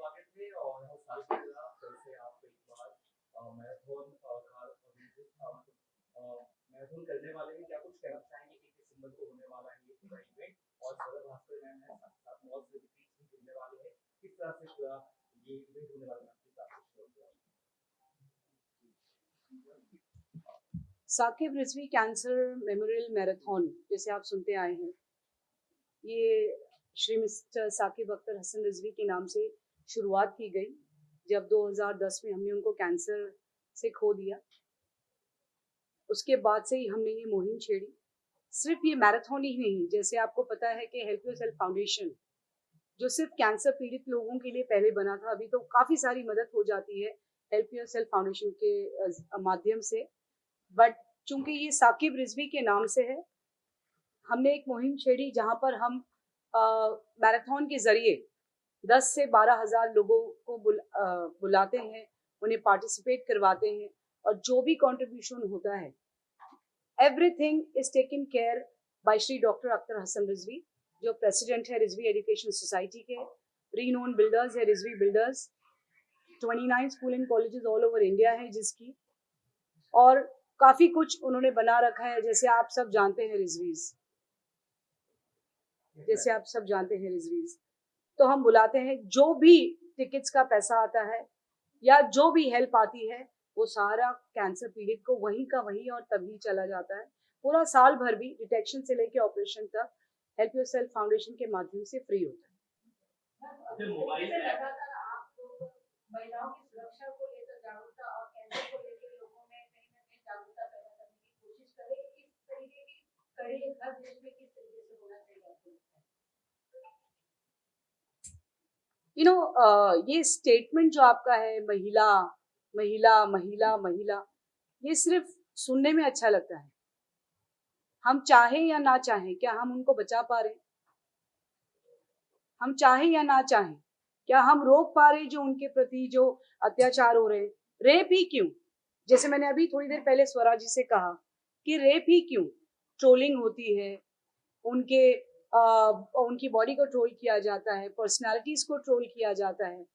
स्वागत है और हर साल की तरह फिर से आप एक बार मैराथन मैराथन करने वाले हैं। क्या कुछ कहना चाहेंगे कि किस सिंबल को होने वाला है ये पूरा इवेंट और सदर भास्कर मैम है साथ साथ मॉल से भी खेलने वाले हैं, किस तरह से पूरा ये इवेंट होने वाला है आपके साथ? Saqib Rizvi cancer memorial marathon जैसे आप सुनते आए हैं, ये श्री मिस्टर साकिब अख्तर हसन रिजवी के नाम से शुरुआत की गई जब 2010 में हमने उनको कैंसर से खो दिया। उसके बाद से ही हमने ये मुहिम छेड़ी। सिर्फ ये मैराथन ही नहीं, जैसे आपको पता है कि हेल्प योरसेल्फ फाउंडेशन जो सिर्फ कैंसर पीड़ित लोगों के लिए पहले बना था, अभी तो काफ़ी सारी मदद हो जाती है हेल्प योरसेल्फ फाउंडेशन के माध्यम से। बट चूंकि ये साकिब रिजवी के नाम से है, हमने एक मुहिम छेड़ी जहां पर हम मैराथन के जरिए 10 से 12,000 लोगों को बुलाते हैं, उन्हें पार्टिसिपेट करवाते हैं और जो भी कंट्रीब्यूशन होता है everything is taken care by Shri doctor Akhtar Hasan Rizvi, जो प्रेसिडेंट है रिजवी एजुकेशन सोसाइटी के। रीनोन बिल्डर्स है Rizvi builders, 29 school and colleges all over India है जिसकी, और काफी कुछ उन्होंने बना रखा है। जैसे आप सब जानते हैं रिजवीज, तो हम बुलाते हैं जो भी टिकट्स का पैसा आता है या जो भी हेल्प आती है वो सारा कैंसर पीड़ित को वहीं का वहीं और तभी चला जाता है। पूरा साल भर भी डिटेक्शन से लेकर ऑपरेशन तक हेल्प योरसेल्फ फाउंडेशन के माध्यम से फ्री होता है। महिलाओं की सुरक्षा को लेकर जागरूकता और कैंसर को लेकर लोगों में कहीं ना कहीं जागरूकता पैदा करने की कोशिश करें। इस तरीके की कड़ी हर देश में किस तरीके से होना चाहिए आपको लगता है? ये स्टेटमेंट जो आपका है महिला महिला महिला महिला, ये सिर्फ सुनने में अच्छा लगता है। हम चाहें या ना चाहें, क्या हम उनको बचा पा रहे? हम चाहें या ना चाहें, क्या हम रोक पा रहे जो उनके प्रति जो अत्याचार हो रहे हैं? रेप ही क्यों? जैसे मैंने अभी थोड़ी देर पहले स्वराज जी से कहा कि रेप ही क्यों? ट्रोलिंग होती है, उनकी बॉडी को ट्रोल किया जाता है, पर्सनालिटीज को ट्रोल किया जाता है,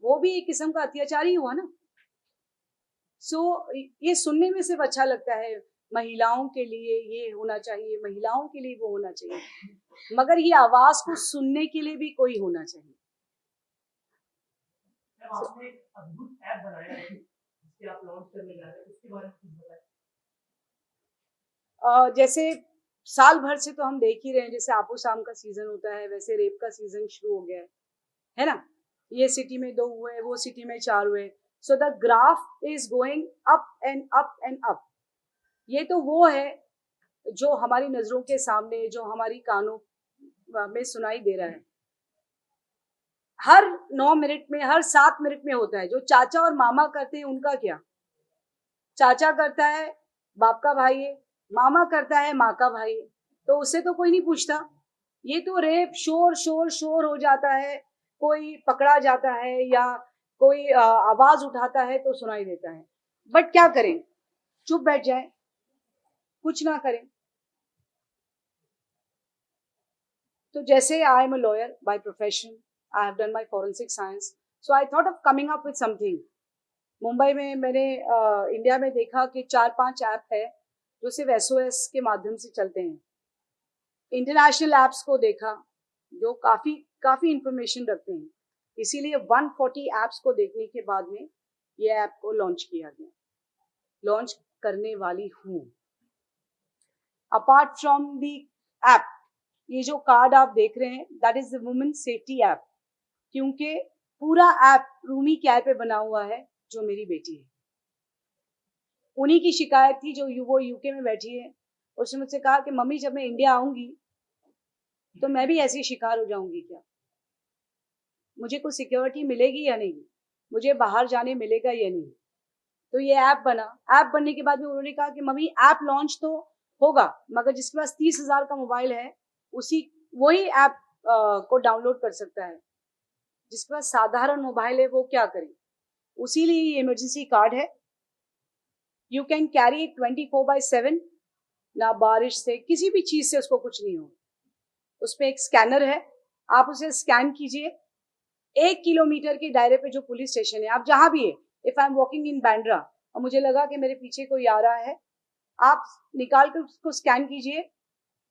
वो भी एक किस्म का अत्याचार ही हुआ ना। सो ये सुनने में सिर्फ अच्छा लगता है, महिलाओं के लिए ये होना चाहिए, महिलाओं के लिए वो होना चाहिए, मगर ये आवाज को सुनने के लिए भी कोई होना चाहिए। आपने एक अद्भुत ऐप बनाया है जिसके आप लॉन्च करने जा रहे हैं, उसके बारे में कुछ बताएं। जैसे साल भर से तो हम देख ही रहे हैं, जैसे आपो शाम का सीजन होता है वैसे रेप का सीजन शुरू हो गया है ना। ये सिटी में 2 हुए, वो सिटी में 4 हुए। So the graph is going up and up and up. ये तो वो है जो हमारी नजरों के सामने, जो हमारी कानों में सुनाई दे रहा है। हर 9 मिनट में, हर 7 मिनट में होता है। जो चाचा और मामा करते हैं उनका क्या? चाचा करता है बाप का भाई है, मामा करता है माँ का भाई है, तो उससे तो कोई नहीं पूछता। ये तो रेप शोर शोर शोर हो जाता है, कोई पकड़ा जाता है या कोई आवाज उठाता है तो सुनाई देता है। बट क्या करें? चुप बैठ जाए, कुछ ना करें। तो जैसे I am a lawyer by profession, I have done my forensic science, so I thought of coming up with something. Mumbai में मैंने इंडिया में देखा कि 4-5 ऐप है जो सिर्फ SOS के माध्यम से चलते हैं। इंटरनेशनल ऐप्स को देखा जो काफी इंफॉर्मेशन रखते हैं, इसीलिए 140 ऐप्स को देखने के बाद में ये ऐप को लॉन्च किया गया, लॉन्च करने वाली हूँ। अपार्ट फ्रॉम दी ऐप, ये जो कार्ड आप देख रहे हैं that is the women safety app, क्योंकि पूरा ऐप रूमी केयर पे बना हुआ है जो मेरी बेटी है। उन्हीं की शिकायत थी, जो वो यूके में बैठी है। उसने मुझसे कहा कि मम्मी जब मैं इंडिया आऊंगी तो मैं भी ऐसी शिकार हो जाऊंगी क्या? मुझे कुछ सिक्योरिटी मिलेगी या नहीं, मुझे बाहर जाने मिलेगा या नहीं? तो ये ऐप बना। ऐप बनने के बाद में उन्होंने कहा कि मम्मी ऐप लॉन्च तो होगा, मगर जिसके पास 30,000 का मोबाइल है वही ऐप को डाउनलोड कर सकता है। जिसके पास साधारण मोबाइल है वो क्या करे? उसी लिए ये इमरजेंसी कार्ड है। यू कैन कैरी इट 24/7, ना बारिश से किसी भी चीज से उसको कुछ नहीं हो। उसमें एक स्कैनर है, आप उसे स्कैन कीजिए, 1 किलोमीटर के दायरे पे जो पुलिस स्टेशन है, आप जहां भी है, if I am walking in Bandra और मुझे लगा कि मेरे पीछे कोई आ रहा है, आप निकाल कर उसको स्कैन कीजिए,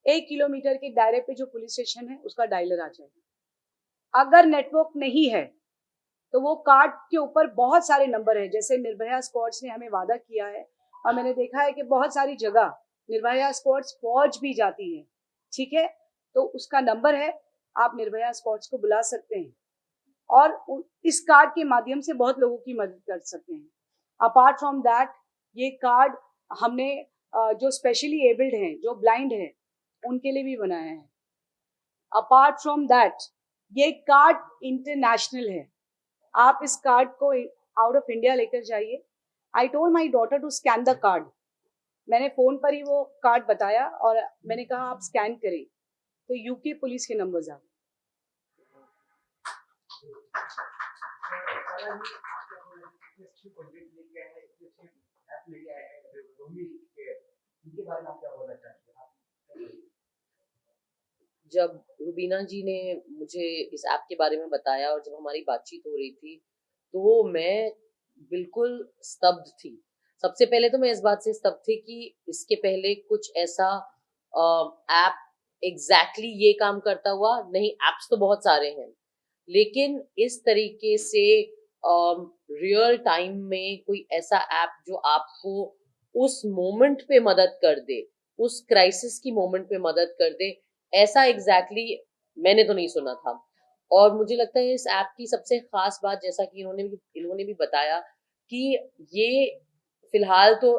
1 किलोमीटर के दायरे पे जो पुलिस स्टेशन है उसका डायलर आ जाएगा। अगर नेटवर्क नहीं है तो वो कार्ड के ऊपर बहुत सारे नंबर है, जैसे निर्भया स्क्वाड्स ने हमें वादा किया है और मैंने देखा है कि बहुत सारी जगह निर्भया स्क्वाड्स पहुंच भी जाती है, ठीक है, तो उसका नंबर है, आप निर्भया स्क्वाड्स को बुला सकते हैं और इस कार्ड के माध्यम से बहुत लोगों की मदद कर सकते हैं। अपार्ट फ्रॉम दैट, ये कार्ड हमने जो स्पेशली एबल्ड हैं, जो ब्लाइंड हैं, उनके लिए भी बनाया है। अपार्ट फ्रॉम दैट, ये कार्ड इंटरनेशनल है। आप इस कार्ड को आउट ऑफ इंडिया लेकर जाइए। I told my daughter to scan the card. मैंने फोन पर ही वो कार्ड बताया और मैंने कहा आप स्कैन करें, तो यूके पुलिस के नंबर्स आ गए। जब रुबीना जी ने मुझे इस ऐप के बारे में बताया और जब हमारी बातचीत हो रही थी तो मैं बिल्कुल स्तब्ध थी। सबसे पहले तो मैं इस बात से स्तब्ध थी कि इसके पहले कुछ ऐसा ऐप एग्जैक्टली ये काम करता हुआ नहीं, एप्स तो बहुत सारे हैं, लेकिन इस तरीके से रियल टाइम में कोई ऐसा ऐप जो आपको उस मोमेंट पे मदद कर दे, उस क्राइसिस की मोमेंट पे मदद कर दे, ऐसा एग्जैक्टली मैंने तो नहीं सुना था। और मुझे लगता है इस ऐप की सबसे खास बात, जैसा कि इन्होंने भी बताया कि ये फिलहाल तो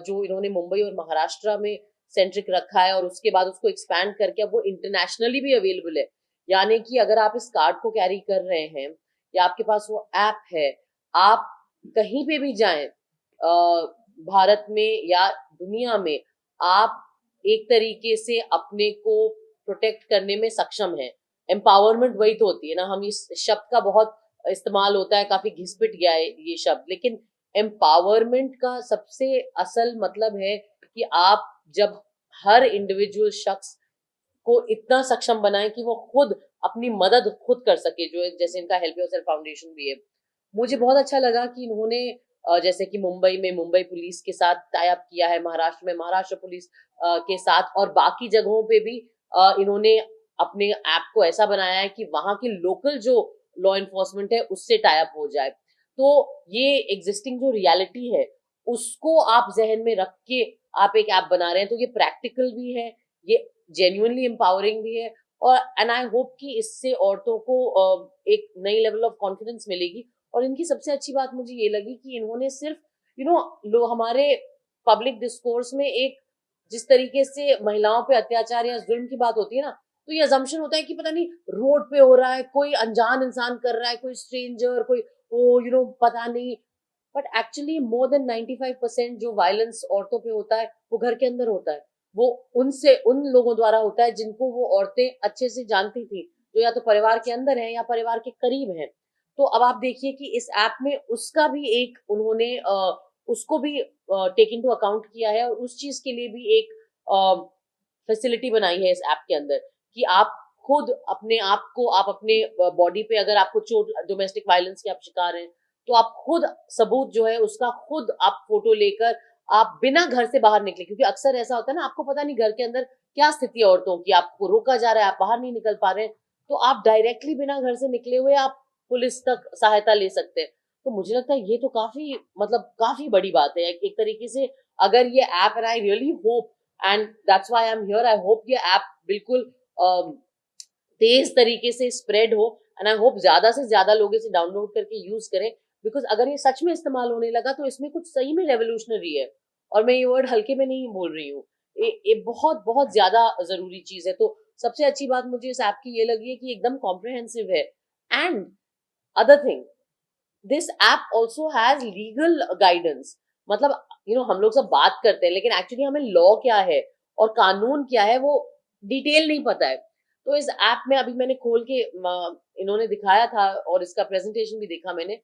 जो इन्होंने मुंबई और महाराष्ट्र में सेंट्रिक रखा है और उसके बाद उसको एक्सपैंड करके अब वो इंटरनेशनली भी अवेलेबल है। यानी कि अगर आप इस कार्ड को कैरी कर रहे हैं या आपके पास वो ऐप है, आप कहीं पे भी जाएं भारत में या दुनिया में, आप एक तरीके से अपने को प्रोटेक्ट करने में सक्षम है। एम्पावरमेंट वही तो होती है ना, हम इस शब्द का बहुत इस्तेमाल होता है, काफी घिस-पिट गया है ये शब्द, लेकिन एम्पावरमेंट का सबसे असल मतलब है कि आप जब हर इंडिविजुअल शख्स को इतना सक्षम बनाएं कि वो खुद अपनी मदद खुद कर सके, जो जैसे इनका हेल्प योरसेल्फ फाउंडेशन भी है। मुझे बहुत अच्छा लगा कि इन्होंने जैसे कि मुंबई में मुंबई पुलिस के साथ टाई अप किया है, महाराष्ट्र में महाराष्ट्र पुलिस के साथ, और बाकी जगहों पे भी इन्होंने अपने ऐप को ऐसा बनाया है कि वहां की लोकल जो लॉ इन्फोर्समेंट है उससे टाई अप हो जाए। तो ये एग्जिस्टिंग जो रियलिटी है उसको आप जहन में रख के आप एक ऐप बना रहे हैं, तो ये प्रैक्टिकल भी है, ये जेन्युइनली एम्पावरिंग भी है, और एंड आई होप कि इससे औरतों को एक नई लेवल ऑफ कॉन्फिडेंस मिलेगी। और इनकी सबसे अच्छी बात मुझे ये लगी कि इन्होंने सिर्फ लो हमारे पब्लिक डिस्कोर्स में एक जिस तरीके से महिलाओं पे अत्याचार या जुल्म की बात होती है ना, तो ये अजम्पशन होता है कि पता नहीं रोड पे हो रहा है, कोई अनजान इंसान कर रहा है, कोई स्ट्रेंजर, कोई पता नहीं, बट एक्चुअली मोर देन 95% जो वायलेंस औरतों पे होता है वो घर के अंदर होता है। वो उन लोगों द्वारा होता है जिनको वो औरतें अच्छे से जानती थी, जो या तो परिवार के अंदर है या परिवार के करीब है। तो अब आप देखिए कि इस ऐप में उसका भी एक उन्होंने उसको भी टेक इनटू अकाउंट किया है, और उस चीज के लिए भी एक फैसिलिटी बनाई है इस ऐप के अंदर कि आप खुद अपने आप को, आप अपने बॉडी पे अगर आपको चोट, डोमेस्टिक वायलेंस के आप शिकार हैं, तो आप खुद सबूत जो है उसका खुद आप फोटो लेकर आप बिना घर से बाहर निकले, क्योंकि अक्सर ऐसा होता है ना, आपको पता नहीं घर के अंदर क्या स्थिति है औरतों की, आपको रोका जा रहा है, आप बाहर नहीं निकल पा रहे हैं, तो आप डायरेक्टली बिना घर से निकले हुए आप पुलिस तक सहायता ले सकते हैं। तो मुझे लगता है ये तो काफी काफी बड़ी बात है एक तरीके से। अगर ये app, and I really hope, and that's why I am here, I hope ये ऐप बिल्कुल तेज तरीके से स्प्रेड हो, एंड आई होप ज्यादा से ज्यादा लोग इसे डाउनलोड करके यूज करें, बिकॉज अगर ये सच में इस्तेमाल होने लगा तो इसमें कुछ सही में रेवोल्यूशनरी है, और मैं ये वर्ड हल्के में नहीं बोल रही हूँ, ये बहुत बहुत ज्यादा जरूरी चीज है। तो सबसे अच्छी बात मुझे इस ऐप की ये लगी है कि एकदम कॉम्प्रिहेंसिव है, and other thing, this app also has legal guidance. मतलब हम लोग सब बात करते हैं, लेकिन एक्चुअली हमें लॉ क्या है और कानून क्या है वो डिटेल नहीं पता है। तो इस ऐप में अभी मैंने खोल के इन्होंने दिखाया था और इसका प्रेजेंटेशन भी देखा मैंने,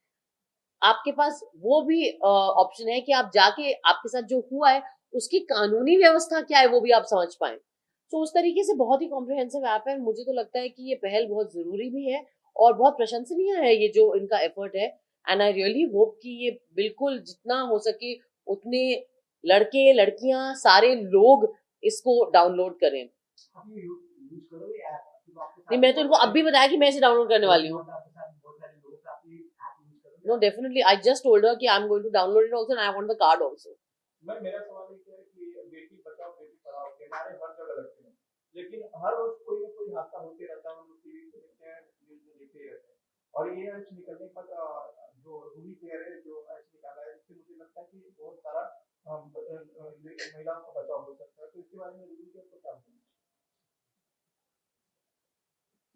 आपके पास वो भी ऑप्शन है कि आप जाके आपके साथ जो हुआ है उसकी कानूनी व्यवस्था क्या है वो भी आप समझ पाए। तो उस तरीके से बहुत ही कॉम्प्रिहेंसिव ऐप है। मुझे तो लगता है कि ये पहल बहुत जरूरी भी है, और बहुत प्रशंसनीय है ये जो इनका एफर्ट है। एंड आई रियली होप कि ये बिल्कुल जितना हो सके उतने लड़के लड़कियां सारे लोग इसको डाउनलोड करें। आप ये यूज करो ये ऐप, तो आपके नहीं, साथ मैं तो इनको अब भी बताया कि मैं इसे डाउनलोड करने वाली हूँ। आपके साथ बहुत सारे लोगों से आप ये ऐप यूज करो। No definitely, I just told her कि I am going to download it also and I want the card also. मेरा सवाल ये है कि बेटी बचाओ बेटी पढ़ाओ के नारे हर जगह लगते हैं, लेकिन हर रोज कोई ना कोई हादसा होते रहता है, हम लोग टीवी पे देखते हैं, न्यूज में देखते ही रहते हैं। और ये ऐश निकलने पर जो रूही केयर है जो ऐश निकाला है, इससे मुझे लगता है कि बहुत सारा महिलाओं का बचाव हो सकता है। तो इसके बारे में रूही केयर को क्या बोलना?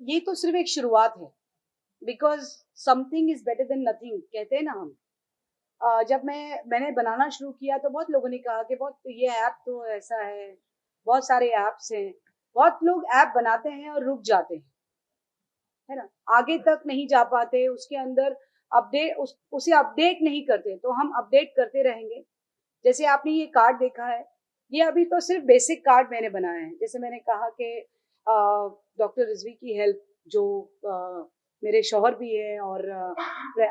ये तो सिर्फ एक शुरुआत है, because something is better than nothing कहते हैं ना हम। जब मैंने बनाना शुरू किया तो बहुत लोगों ने कहा कि बहुत ये ऐप तो ऐसा है, बहुत सारे ऐप्स हैं, बहुत लोग ऐप बनाते हैं और रुक जाते हैं, है ना, आगे तक नहीं जा पाते, उसके अंदर उसे अपडेट नहीं करते। तो हम अपडेट करते रहेंगे। जैसे आपने ये कार्ड देखा है, ये अभी तो सिर्फ बेसिक कार्ड मैंने बनाया है। जैसे मैंने कहा कि डॉक्टर रिजवी की हेल्प, जो मेरे शौहर भी है और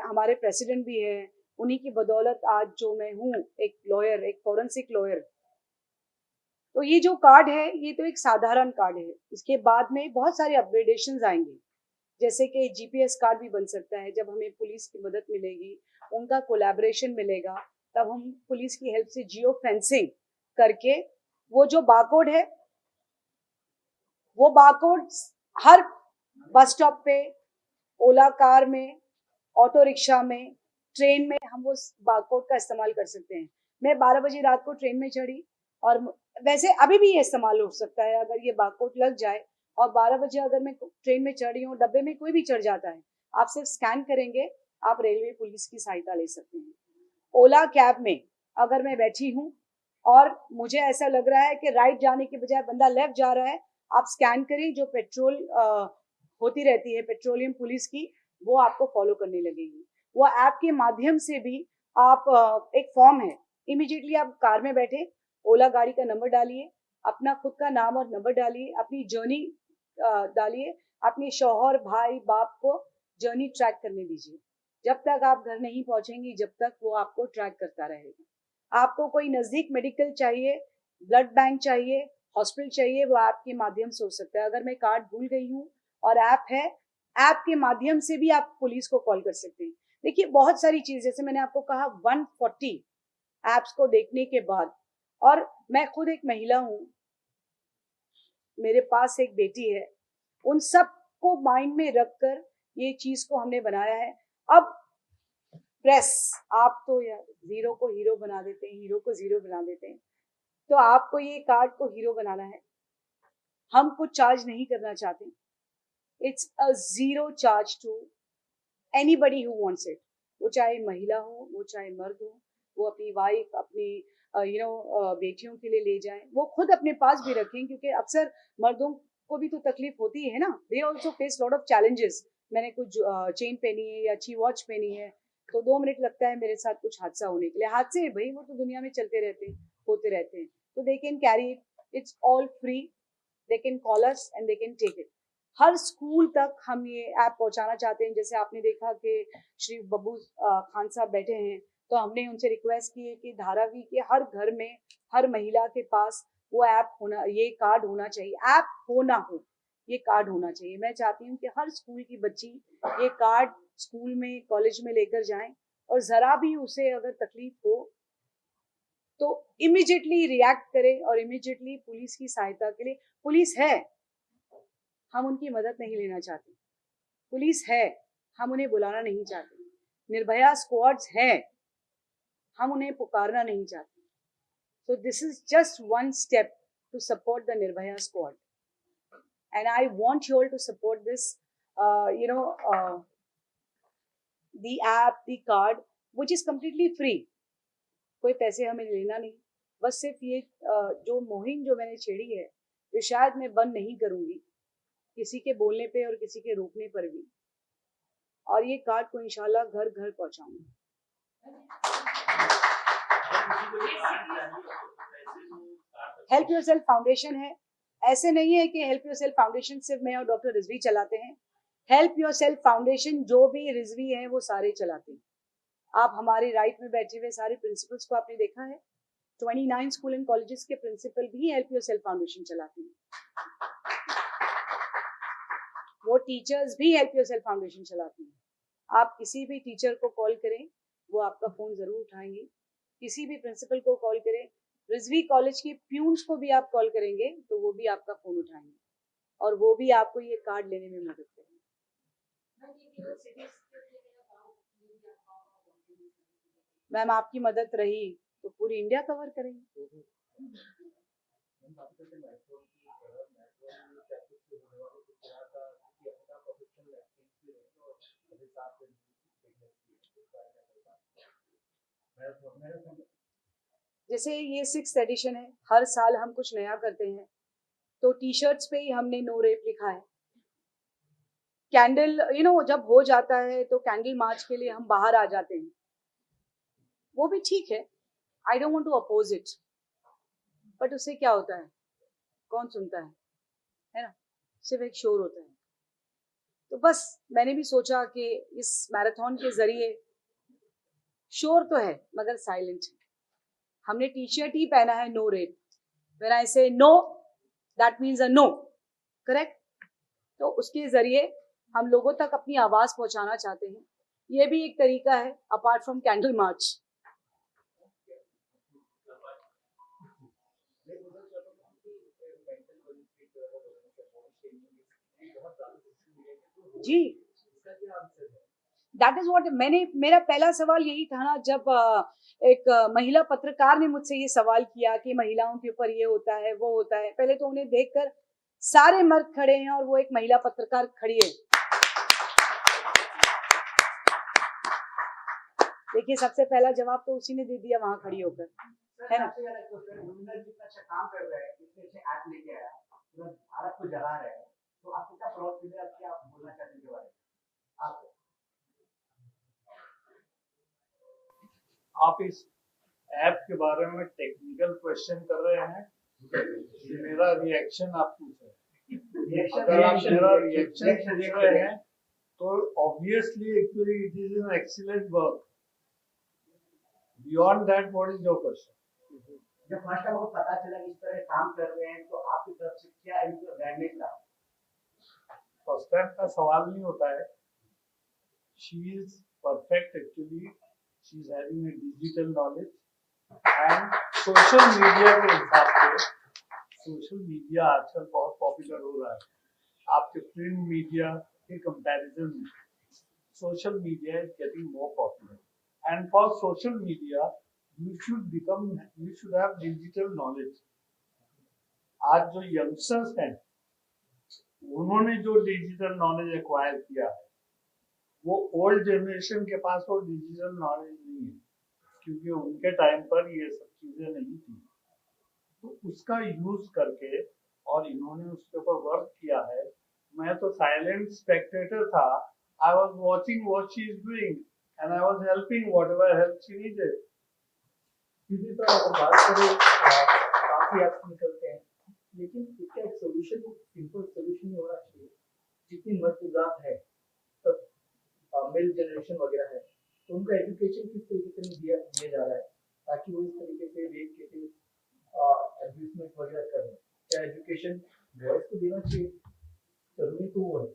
हमारे प्रेसिडेंट भी है, उन्हीं की बदौलत आज जो मैं हूँ एक लॉयर, एक फॉरेंसिक लॉयर। तो ये जो कार्ड है ये तो एक साधारण कार्ड है। इसके बाद में बहुत सारे अपग्रेडेशंस आएंगे, जैसे कि जीपीएस कार्ड भी बन सकता है। जब हमें पुलिस की मदद मिलेगी, उनका कोलैबोरेशन मिलेगा, तब हम पुलिस की हेल्प से जियो फेंसिंग करके वो जो बारकोड है, वो बारकोड हर बस स्टॉप पे, ओला कार में, ऑटो रिक्शा में, ट्रेन में हम उस बारकोड का इस्तेमाल कर सकते हैं। मैं 12 बजे रात को ट्रेन में चढ़ी, और वैसे अभी भी ये इस्तेमाल हो सकता है अगर ये बारकोड लग जाए, और 12 बजे अगर मैं ट्रेन में चढ़ी हूँ, डब्बे में कोई भी चढ़ जाता है, आप सिर्फ स्कैन करेंगे, आप रेलवे पुलिस की सहायता ले सकते हैं। ओला कैब में अगर मैं बैठी हूँ और मुझे ऐसा लग रहा है कि राइट जाने के बजाय बंदा लेफ्ट जा रहा है, आप स्कैन करें, जो पेट्रोल होती रहती है पेट्रोलियम पुलिस की, वो आपको फॉलो करने लगेगी। वो ऐप के माध्यम से भी आप एक फॉर्म है, इमीडिएटली आप कार में बैठे ओला गाड़ी का नंबर डालिए, अपना खुद का नाम और नंबर डालिए, अपनी जर्नी डालिए, अपने शौहर भाई बाप को जर्नी ट्रैक करने दीजिए। जब तक आप घर नहीं पहुंचेंगी, जब तक वो आपको ट्रैक करता रहेगा। आपको कोई नजदीक मेडिकल चाहिए, ब्लड बैंक चाहिए, हॉस्पिटल चाहिए, वो ऐप के माध्यम से हो सकता है। अगर मैं कार्ड भूल गई हूँ और ऐप है, ऐप के माध्यम से भी आप पुलिस को कॉल कर सकते हैं। देखिए बहुत सारी चीज, जैसे मैंने आपको कहा 140 ऐप्स को देखने के बाद, और मैं खुद एक महिला हूँ, मेरे पास एक बेटी है, उन सब को माइंड में रखकर ये चीज को हमने बनाया है। अब प्रेस, आप तो यार जीरो को हीरो बना देते हैं, हीरो को जीरो बना देते हैं, तो आपको ये कार्ड को हीरो बनाना है। हम कुछ चार्ज नहीं करना चाहते, it's a zero charge to anybody who wants it. वो चाहे महिला हो, वो चाहे मर्द हो, वो अपनी वाइफ, अपनी बेटियों के लिए ले जाएं, वो खुद अपने पास भी रखें, क्योंकि अक्सर मर्दों को भी तो तकलीफ होती है ना, they also face lot of challenges. मैंने कुछ चेन पहनी है या अच्छी वॉच पहनी है, तो 2 मिनट लगता है मेरे साथ कुछ हादसा होने के लिए। हादसे भाई वो तो दुनिया में चलते रहते हैं, होते रहते हैं, तो they can carry it, it's all free, they can call us and they can take it. हर स्कूल तक हम ये ऐप पहुंचाना चाहते हैं। जैसे आपने देखा कि श्री बब्बू खान साहब बैठे हैं, तो हमने उनसे रिक्वेस्ट की है कि धारावी के हर घर में, हर महिला के पास वो ऐप होना, ये कार्ड होना चाहिए। ऐप हो ना हो, ये कार्ड होना चाहिए। मैं चाहती हूँ कि हर स्कूल की बच्ची ये कार्ड स्कूल में, कॉलेज में लेकर जाएं, और जरा भी उसे अगर तकलीफ हो तो इमीडिएटली रिएक्ट करे, और इमीडिएटली पुलिस की सहायता के लिए, पुलिस है, हम उनकी मदद नहीं लेना चाहते, पुलिस है, हम उन्हें बुलाना नहीं चाहते, निर्भया स्क्वाड्स है, हम उन्हें पुकारना नहीं चाहते। So this is just one step to support the Nirbhaya squad, and I want you all to support this. The app, the card, which is completely free. कोई पैसे हमें लेना नहीं, बस सिर्फ ये जो मुहिम जो मैंने छेड़ी है, जो शायद मैं बंद नहीं करूंगी किसी के बोलने पे और किसी के रोकने पर भी, और ये कार्ड को इंशाल्लाह घर घर पहुंचाऊंगी। हेल्प योरसेल्फ फाउंडेशन है, ऐसे नहीं है कि हेल्प योरसेल्फ फाउंडेशन सिर्फ मैं और डॉक्टर रिजवी चलाते हैं। हेल्प योरसेल्फ फाउंडेशन जो भी रिजवी हैं वो सारे चलाते हैं। आप हमारे राइट में बैठे हुए सारे प्रिंसिपल्स को आपने देखा है, 29 स्कूल एंड कॉलेजेस के प्रिंसिपल भी हेल्प योरसेल्फ फाउंडेशन चलाते हैं। वो टीचर्स भी हेल्प योरसेल्फ फाउंडेशन चलाते हैं। आप किसी भी टीचर को कॉल करें, वो आपका फोन जरूर उठाएंगे। किसी भी प्रिंसिपल को कॉल करें, रिजवी कॉलेज के प्यून्स को भी आप कॉल करेंगे तो वो भी आपका फोन उठाएंगे और वो भी आपको ये कार्ड लेने में मदद करेंगे। मैम आपकी मदद रही तो पूरी इंडिया कवर करेंगे। जैसे ये 6th एडिशन है, हर साल हम कुछ नया करते हैं, तो टी शर्ट्स पे ही हमने नो रेप लिखा है। कैंडल जब हो जाता है तो कैंडल मार्च के लिए हम बाहर आ जाते हैं, वो भी ठीक है, I don't want to oppose it, but उससे क्या होता है, कौन सुनता है ना, सिर्फ एक शोर होता है। तो बस मैंने भी सोचा कि इस मैराथन के जरिए शोर तो है मगर साइलेंट है। हमने टी शर्ट ही पहना है no rape, when I say no that means a no, correct. तो उसके जरिए हम लोगों तक अपनी आवाज पहुंचाना चाहते हैं, ये भी एक तरीका है अपार्ट फ्रॉम कैंडल मार्च। जी, दैट इज व्हाट मेरा पहला सवाल यही था ना, जब एक महिला पत्रकार ने मुझसे ये सवाल किया कि महिलाओं के ऊपर ये होता है वो होता है, पहले तो उन्हें देखकर सारे मर्द खड़े हैं और वो एक महिला पत्रकार खड़ी है। देखिए सबसे पहला जवाब तो उसी ने दे दिया वहां खड़ी होकर, है ना। अच्छा काम कर रहे हैं, इतने अच्छे ऐप लेके आया, पूरा भारत को जगा रहे हैं, तो आपको क्या प्राउड फील है, क्या आप बोलना चाहते हैं के बारे में? आप इस ऐप के बारे में टेक्निकल क्वेश्चन कर रहे हैं, मेरा रिएक्शन आप पूछ रहे हैं। अगर आप मेरा रिएक्शन पूछ रहे हैं तो obviously actually it is an excellent work. Beyond that what is your question? जब फर्स्ट टाइम आपको पता चला कि इस तरह काम कर रहे हैं तो आपकी तरफ से क्या इनको डैमेज रहा? फर्स्ट टाइम का सवाल नहीं होता है। She is perfect actually, she is having a digital knowledge and social media के हिसाब से सोशल मीडिया आजकल बहुत पॉपुलर हो रहा है। आपके प्रिंट मीडिया के कंपैरिजन में social media is getting more popular, and for social media you should have digital knowledge. आज जो यंगस्टर्स हैं उन्होंने जो डिजिटल नॉलेज एक्वायर किया है वो ओल्ड जनरेशन के पास वो डिजिटल नॉलेज नहीं है, क्योंकि उनके टाइम पर ये सब चीजें नहीं थी। तो उसका यूज करके और इन्होंने उसके ऊपर वर्क किया है। मैं तो साइलेंट स्पेक्टेटर था, I was watching what she is doing and I was helping whatever help she needed. इसी तरह अगर बात करें काफी ऐप्स निकलते हैं, लेकिन इसका एक सोल्यूशन, सिंपल सोल्यूशन ही होना चाहिए। जितनी मर्दजात है सब मेल जनरेशन वगैरह है, तो उनका एजुकेशन किस तरीके से दिया जा रहा है ताकि वो इस तरीके से रेप केसेस अब्यूजमेंट वगैरह करें? क्या एजुकेशन बॉयज को देना चाहिए? जरूरी तो वो है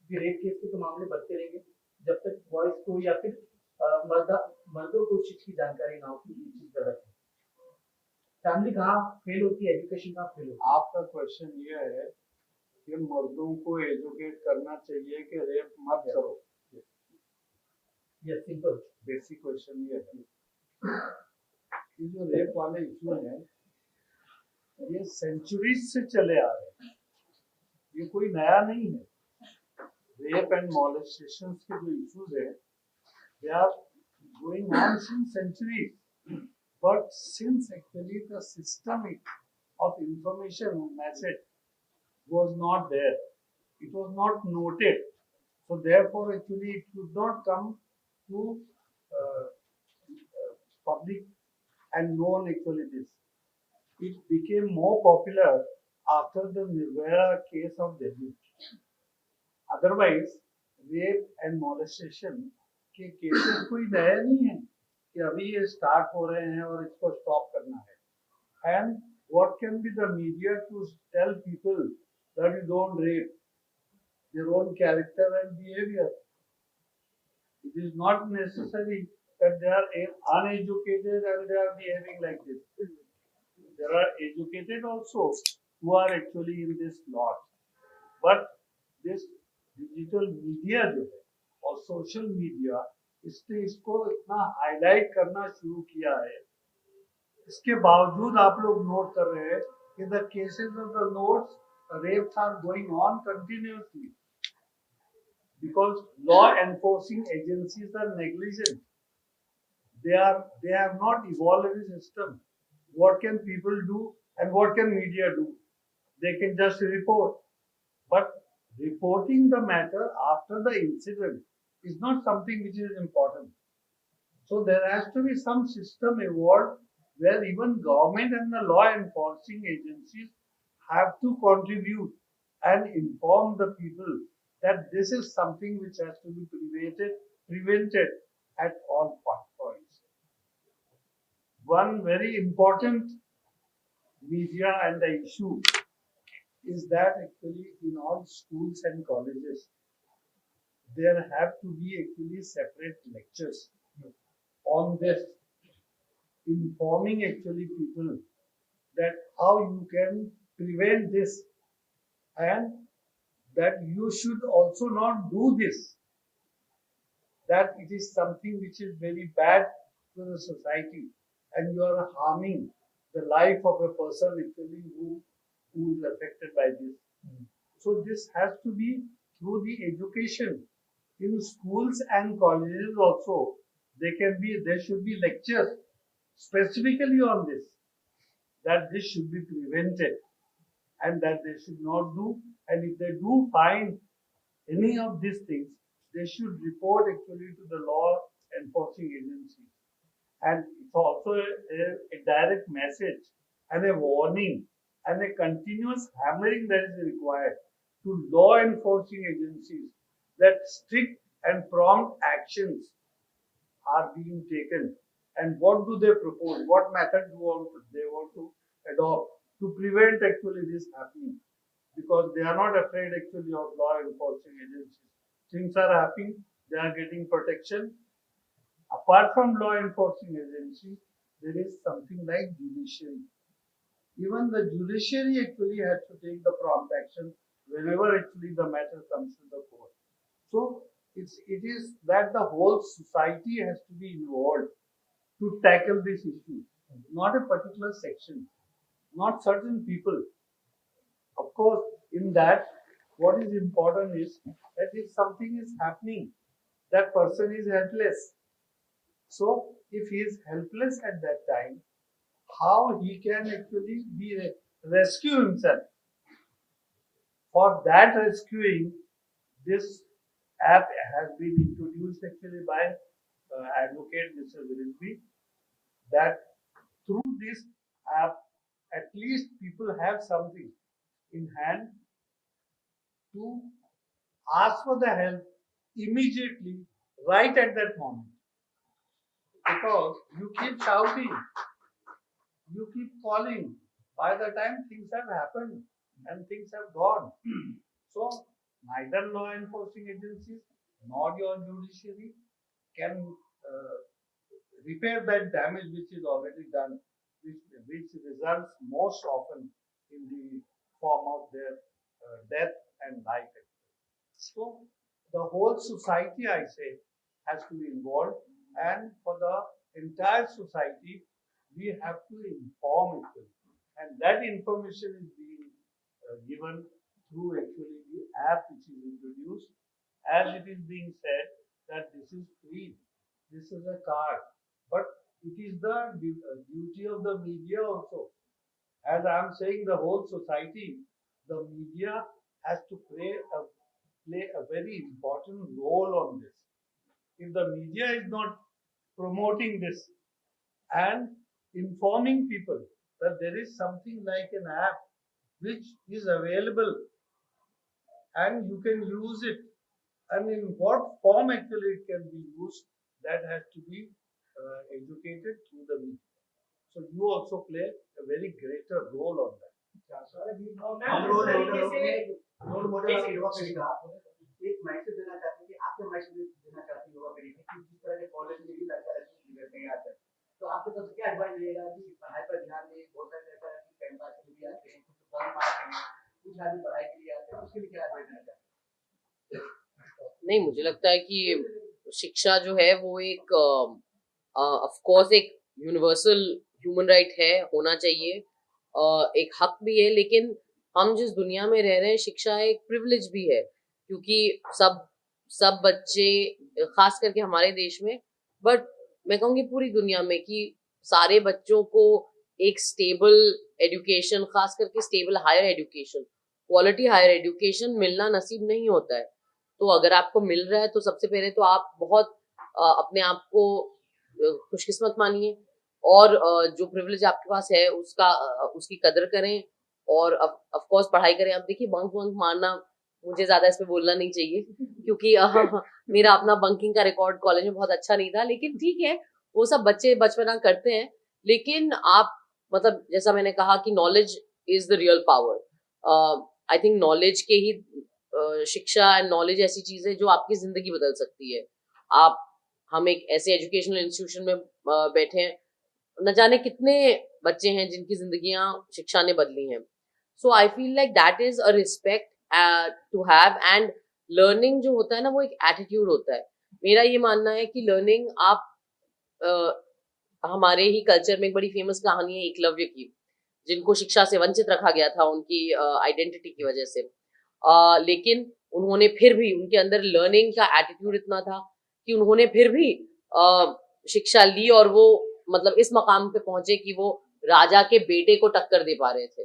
कि रेप केस के तो मामले बढ़ते रहेंगे जब तक बॉयज को या फिर मर्दों को चीज की जानकारी ना हो कि ये चीज गलत है। फैमिली कहाँ फेल होती है, एजुकेशन कहाँ फेल होती है? आपका क्वेश्चन ये है कि मर्दों को एजुकेट करना चाहिए कि रेप मत करो। यस, सिंपल बेसिक क्वेश्चन ये है। ये जो रेप वाले इशू हैं ये सेंचुरीज से चले आ रहे हैं, ये कोई नया नहीं है। रेप एंड मॉलेस्टेशन के जो इश्यूज हैं they are going on since centuries, but since actually the system of information message was not there, it was not noted, so therefore actually it could not come to public and known actually this. It became more popular after the Nirvana case of Delhi. Otherwise rape and molestation के cases कोई नया नहीं है कि अभी ये start हो रहे हैं और इसको स्टॉप करना है. And what can be the media to tell people that you don't rape their own character and behavior? It is not necessary that they are uneducated and they are behaving like this. There are educated also who are actually in this lot. But this digital media जो है और social media इसने इसको इतना highlight करना शुरू किया है. इसके बावजूद आप लोग नोट कर रहे हैं कि the cases of the notes rapes are going on continuously because law enforcing agencies are negligent. They have not evolved a system. What can people do and what can media do? They can just report. But reporting the matter after the incident is not something which is important. So there has to be some system evolved where even government and the law enforcing agencies have to contribute and inform the people that this is something which has to be prevented at all points. One very important media and the issue is that actually in all schools and colleges there have to be actually separate lectures on this, informing actually people that how you can prevent this and that you should also not do this, that it is something which is very bad to the society and you are harming the life of a person actually who is affected by this. So this has to be through the education in schools and colleges also. There should be lectures specifically on this, that this should be prevented and that they should not do, and if they do find any of these things, they should report actually to the law enforcing agencies. And it's also a direct message and a warning and a continuous hammering that is required to law enforcing agencies that strict and prompt actions are being taken. And what do they propose? What method do they want to adopt to prevent actually this happening? Because they are not afraid actually of law enforcing agencies. Things are happening, they are getting protection. Apart from law enforcing agencies, there is something like judiciary. Even the judiciary actually has to take the prompt action whenever actually the matter comes to the court. So it is that the whole society has to be involved to tackle this issue, not a particular section, not certain people. Of course, in that, what is important is that if something is happening, that person is helpless. So, if he is helpless at that time, how he can actually rescue himself? For that rescuing, this app has been introduced actually by Advocate Mr. Virilbi, that through this app, at least people have something in hand to ask for the help immediately, right at that moment. Because you keep shouting, you keep calling, by the time things have happened and things have gone. So, neither law enforcing agencies nor your judiciary can repair that damage which is already done, which results most often in the form of their death and life. So the whole society, I say, has to be involved, and for the entire society, we have to inform it, and that information is being given through actually the app which is introduced, as it is being said that this is free, this is a card, but it is the duty of the media also. As I am saying, the whole society, the media has to play a very important role on this. If the media is not promoting this and informing people that there is something like an app which is available and you can use it. And in what form actually it can be used, that has to be educated through the media. So you also play a very greater role on that. हम role model of युवा पीढ़ी का एक message देना चाहते हैं कि आप क्या मैसेज देना चाहते हैं युवा पीढ़ी को कि जिस तरह के कॉलेज में भी लड़का लड़की बिगड़ते हैं आजकल, तो आपके तरफ से क्या एडवाइस मिलेगा कि पढ़ाई पर ध्यान दें? बहुत सारे लड़का लड़की टाइम पास के लिए भी आते हैं, कुछ बॉल मारते हैं, कुछ आदमी पढ़ाई के लिए आते हैं, उसके लिए क्या एडवाइस देना चाहते हैं? नहीं, मुझे लगता है कि शिक्षा जो है वो एक ऑफ कोर्स एक यूनिवर्सल ह्यूमन राइट है, होना चाहिए, एक हक भी है, लेकिन हम जिस दुनिया में रह रहे हैं शिक्षा एक प्रिविलेज भी है, क्योंकि सब बच्चे, खास करके हमारे देश में, बट मैं कहूँगी पूरी दुनिया में, कि सारे बच्चों को एक स्टेबल एजुकेशन, खास करके stable higher education, quality higher education मिलना नसीब नहीं होता है। तो अगर आपको मिल रहा है तो सबसे पहले तो आप बहुत अपने आप को खुशकिस्मत मानिए, और जो प्रिविलेज आपके पास है उसकी कदर करें, और ऑफ कोर्स पढ़ाई करें। अब देखिए, बंक मारना, मुझे ज्यादा इस पे बोलना नहीं चाहिए, क्योंकि मेरा अपना बंकिंग का रिकॉर्ड कॉलेज में बहुत अच्छा नहीं था, लेकिन ठीक है, वो सब बच्चे बचपना करते हैं। लेकिन आप, मतलब जैसा मैंने कहा कि knowledge is the real power. I think knowledge के ही शिक्षा एंड नॉलेज ऐसी चीज है जो आपकी जिंदगी बदल सकती है। हम एक ऐसे एजुकेशनल इंस्टीट्यूशन में बैठे हैं, न जाने कितने बच्चे हैं जिनकी जिंदगियां शिक्षा ने बदली हैं। So I feel like that is a respect to have, and learning जो होता है ना, वो एक एटीट्यूड होता है। मेरा ये मानना है कि लर्निंग, आप हमारे ही कल्चर में एक बड़ी फेमस कहानी है एकलव्य की, जिनको शिक्षा से वंचित रखा गया था उनकी आइडेंटिटी की वजह से, लेकिन उन्होंने फिर भी, उनके अंदर लर्निंग का एटीट्यूड इतना था कि उन्होंने फिर भी शिक्षा ली, और वो मतलब इस मकाम पे पहुंचे कि वो राजा के बेटे को टक्कर दे पा रहे थे।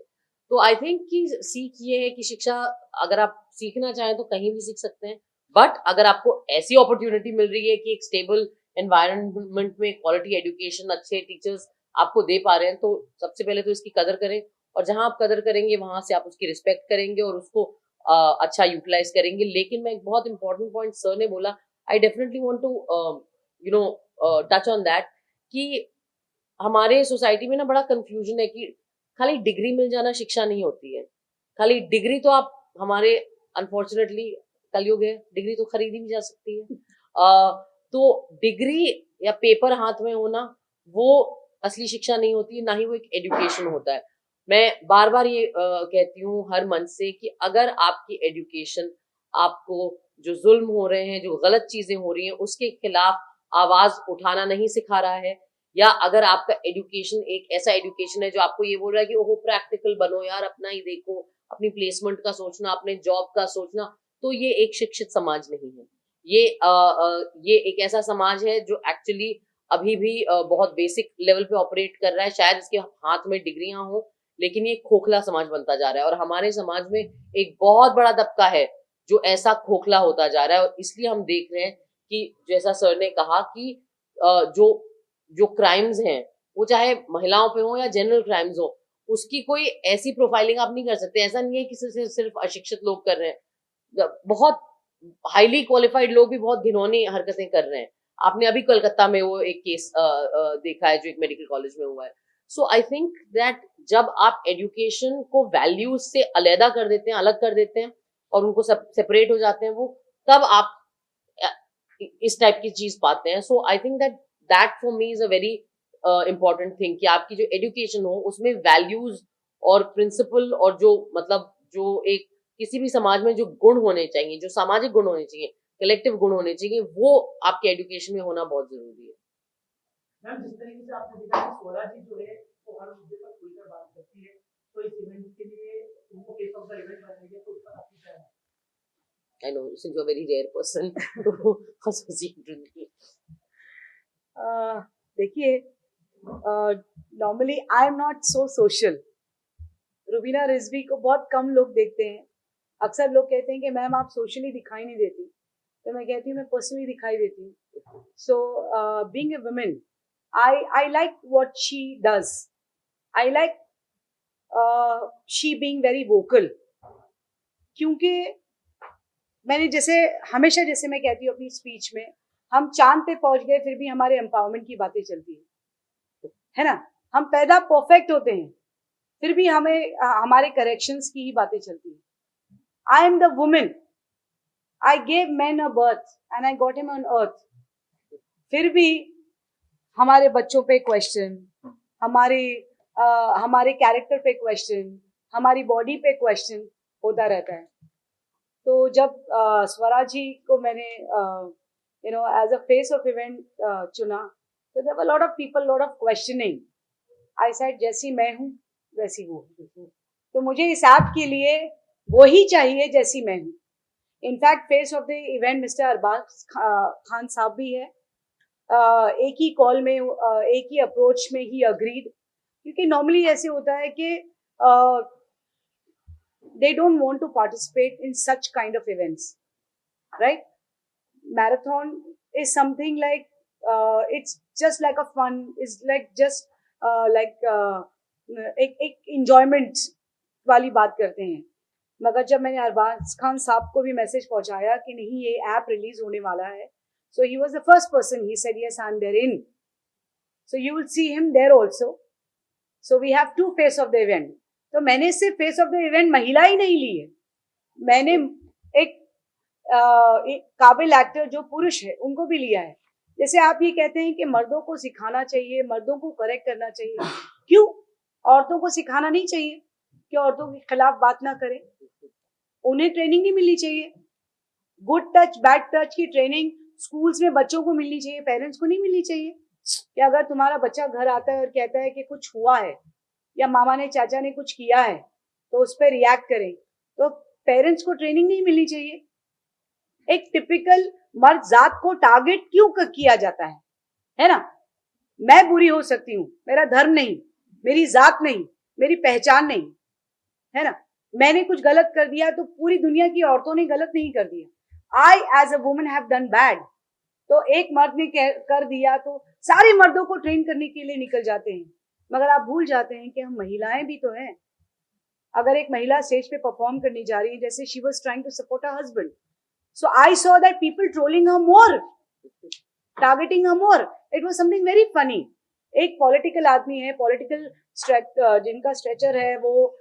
तो आई थिंक कि सीख ये है कि शिक्षा, अगर आप सीखना चाहें तो कहीं भी सीख सकते हैं, बट अगर आपको ऐसी अपॉर्चुनिटी मिल रही है कि एक स्टेबल एनवायरनमेंट में क्वालिटी एजुकेशन, अच्छे टीचर्स आपको दे पा रहे हैं, तो सबसे पहले तो इसकी कदर करें, और जहां आप कदर करेंगे वहां से आप उसकी रिस्पेक्ट करेंगे और उसको अच्छा यूटिलाइज करेंगे। लेकिन मैं एक बहुत इंपॉर्टेंट पॉइंट सर ने बोला, I definitely want to touch on that, कि हमारे सोसाइटी में ना बड़ा कंफ्यूजन है कि खाली डिग्री मिल जाना शिक्षा नहीं होती है। खाली डिग्री तो आप, हमारे अनफॉर्चुनेटली कलयुग है, डिग्री तो खरीदी भी जा सकती है। तो डिग्री या पेपर हाथ में होना वो असली शिक्षा नहीं होती है, ना ही वो एक एजुकेशन होता है। मैं बार बार ये कहती हूँ हर मंच से कि अगर आपकी एजुकेशन आपको जो जुल्म हो रहे हैं, जो गलत चीजें हो रही हैं, उसके खिलाफ आवाज उठाना नहीं सिखा रहा है, या अगर आपका एजुकेशन एक ऐसा एजुकेशन है जो आपको ये बोल रहा है कि ओहो प्रैक्टिकल बनो यार, अपना ही देखो, अपनी प्लेसमेंट का सोचना, अपने जॉब का सोचना, तो ये एक शिक्षित समाज नहीं है। ये एक ऐसा समाज है जो एक्चुअली अभी भी बहुत बेसिक लेवल पे ऑपरेट कर रहा है। शायद इसके हाथ में डिग्रियां हो, लेकिन ये खोखला समाज बनता जा रहा है, और हमारे समाज में एक बहुत बड़ा तबका है जो ऐसा खोखला होता जा रहा है। और इसलिए हम देख रहे हैं कि जैसा सर ने कहा कि जो क्राइम्स हैं, वो चाहे महिलाओं पे हो या जनरल क्राइम्स हो, उसकी कोई ऐसी प्रोफाइलिंग आप नहीं कर सकते। ऐसा नहीं है कि सिर्फ अशिक्षित लोग कर रहे हैं, बहुत हाईली क्वालिफाइड लोग भी बहुत घिनौनी हरकतें कर रहे हैं। आपने अभी कोलकाता में वो एक केस देखा है जो एक मेडिकल कॉलेज में हुआ है। सो आई थिंक दैट जब आप एजुकेशन को वैल्यूज से अलग कर देते हैं, अलग कर देते हैं, और उनको सेपरेट हो जाते हैं, वो तब आप इस टाइप की चीज पाते हैं। So I think that for me is a very important thing, कि आपकी जो एजुकेशन हो उसमें वैल्यूज और प्रिंसिपल, और जो मतलब जो एक किसी भी समाज में जो गुण होने चाहिए, जो सामाजिक गुण होने चाहिए, कलेक्टिव गुण होने चाहिए, वो आपके एजुकेशन में होना बहुत जरूरी है। मैम, जिस तरीके से आपने देखा कि स्वरा जी जो है वो हर मुद्दे पर खुलकर बात करती है, तो इस इवेंट के लिए उनको फेस ऑफ द इवेंट बनाया गया, तो उसका आपकी क्या है? I know, since you're a very rare person to associate with me. देखिए, normally I am not so social. Rubina Rizvi को बहुत कम लोग देखते हैं। अक्सर लोग कहते हैं कि मैम आप सोशली दिखाई नहीं देती, तो मैं कहती हूँ मैं पर्सनली दिखाई देती हूँ। So being a women, I like what she does. I like she being very vocal, क्योंकि मैंने जैसे हमेशा जैसे मैं कहती हूँ अपनी स्पीच में, हम चांद पे पहुंच गए फिर भी हमारे एम्पावरमेंट की बातें चलती है ना। हम पैदा परफेक्ट होते हैं फिर भी हमें हमारे करेक्शंस की ही बातें चलती है। I am the women, I gave man a birth and I got him on earth. फिर भी हमारे बच्चों पे क्वेश्चन, हमारे कैरेक्टर पे क्वेश्चन, हमारी बॉडी पे क्वेश्चन होता रहता है। तो जब स्वराज जी को मैंने as a face of event चुना, तो there were lot of people, lot of questioning. I said जैसी मैं हूँ वैसी वो है। तो मुझे इस ऐप के लिए वो ही चाहिए जैसी मैं हूँ। In fact face of the event mister Arbaaz Khan साहब भी है। एक ही कॉल में, एक ही अप्रोच में ही अग्रीड, क्योंकि नॉर्मली ऐसे होता है कि they don't want to participate in such kind of events, right? Marathon is something like it's just like a fun, it's like just एक enjoyment वाली बात करते हैं। मगर जब मैंने अरबाज खान साहब को भी मैसेज पहुंचाया कि नहीं ये ऐप रिलीज होने वाला है, so he was the first person, he said yes I'm therein, so you will see him there also, so we have two face of the event। तो मैंने सिर्फ फेस ऑफ द इवेंट महिला ही नहीं ली है, मैंने एक काबिल एक्टर जो पुरुष है उनको भी लिया है। जैसे आप ये कहते हैं कि मर्दों को सिखाना चाहिए, मर्दों को करेक्ट करना चाहिए, क्यों औरतों को सिखाना नहीं चाहिए कि औरतों के खिलाफ बात ना करें? उन्हें ट्रेनिंग नहीं मिलनी चाहिए? गुड टच बैड टच की ट्रेनिंग स्कूल्स में बच्चों को मिलनी चाहिए, पेरेंट्स को नहीं मिलनी चाहिए? कि अगर तुम्हारा बच्चा घर आता है और कहता है कि कुछ हुआ है या मामा ने चाचा ने कुछ किया है तो उस पर रिएक्ट करें, तो पेरेंट्स को ट्रेनिंग नहीं मिलनी चाहिए? एक टिपिकल मर्द जात को टारगेट क्यों किया जाता है ना? मैं बुरी हो सकती हूँ, मेरा धर्म नहीं, मेरी जात नहीं, मेरी पहचान नहीं, है ना? मैंने कुछ गलत कर दिया तो पूरी दुनिया की औरतों ने गलत नहीं कर दिया। I as a woman have done bad, तो एक मर्द ने कर दिया तो सारे मर्दों को ट्रेन करने के लिए निकल जाते हैं, मगर आप भूल जाते हैं कि हम महिलाएं भी तो हैं। अगर एक महिला स्टेज पे परफॉर्म करने जा रही है, जैसे she was trying to support her husband, so I saw that people trolling her more, targeting her more, it was something very funny. एक पॉलिटिकल आदमी है, पॉलिटिकल जिनका स्ट्रेचर है, वो